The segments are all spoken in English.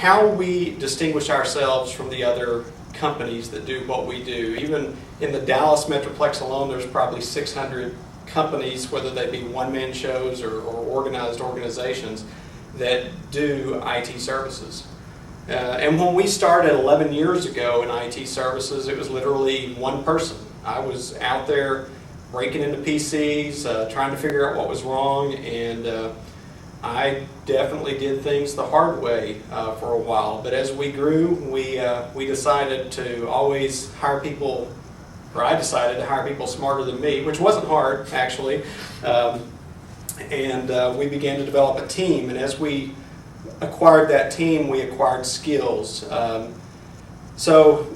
how we distinguish ourselves from the other companies that do what we do. Even in the Dallas Metroplex alone, there's probably 600 companies, whether they be one-man shows or organized organizations, that do IT services. And when we started 11 years ago in IT services, it was literally one person. I was out there breaking into PCs, trying to figure out what was wrong, and I definitely did things the hard way for a while. But as we grew, we decided to always hire people, or I decided to hire people smarter than me, which wasn't hard, actually. And we began to develop a team, and as we acquired that team, we acquired skills. So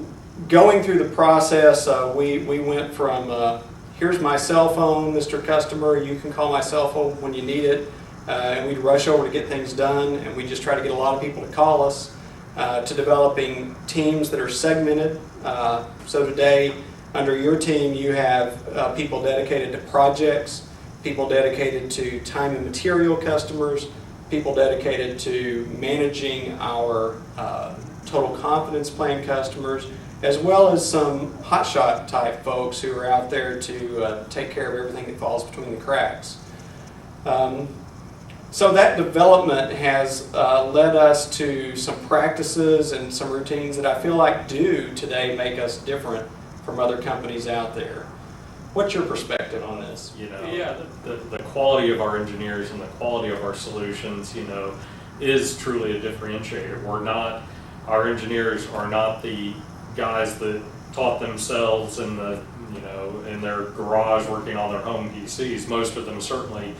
going through the process, we went from here's my cell phone, Mr. Customer, you can call my cell phone when you need it, and we'd rush over to get things done, and we just try to get a lot of people to call us, to developing teams that are segmented. So today, under your team, you have people dedicated to projects, people dedicated to time and material customers, people dedicated to managing our total confidence plan customers, as well as some hotshot type folks who are out there to take care of everything that falls between the cracks. So that development has led us to some practices and some routines that I feel like do today make us different from other companies out there. What's your perspective on this? Yeah, the quality of our engineers and the quality of our solutions, is truly a differentiator. Our engineers are not the guys that taught themselves in their garage working on their home PCs. Most of them certainly,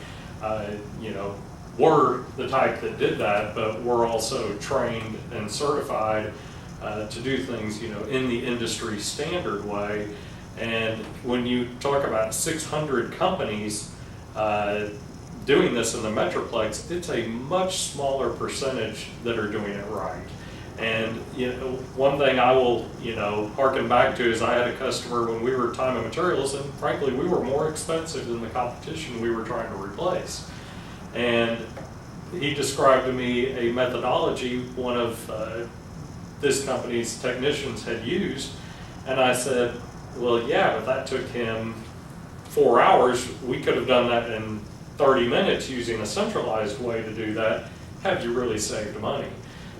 were the type that did that, but we're also trained and certified to do things, in the industry standard way. And when you talk about 600 companies doing this in the Metroplex, it's a much smaller percentage that are doing it right. And one thing I will harken back to is I had a customer when we were time and materials, and frankly we were more expensive than the competition we were trying to replace. And he described to me a methodology one of this company's technicians had used, and I said, well, yeah, but that took him 4 hours. We could have done that in 30 minutes using a centralized way to do that. Have you really saved money?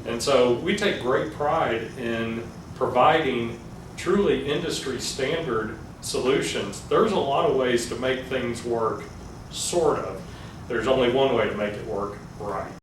And so we take great pride in providing truly industry standard solutions. There's a lot of ways to make things work, sort of. There's only one way to make it work right.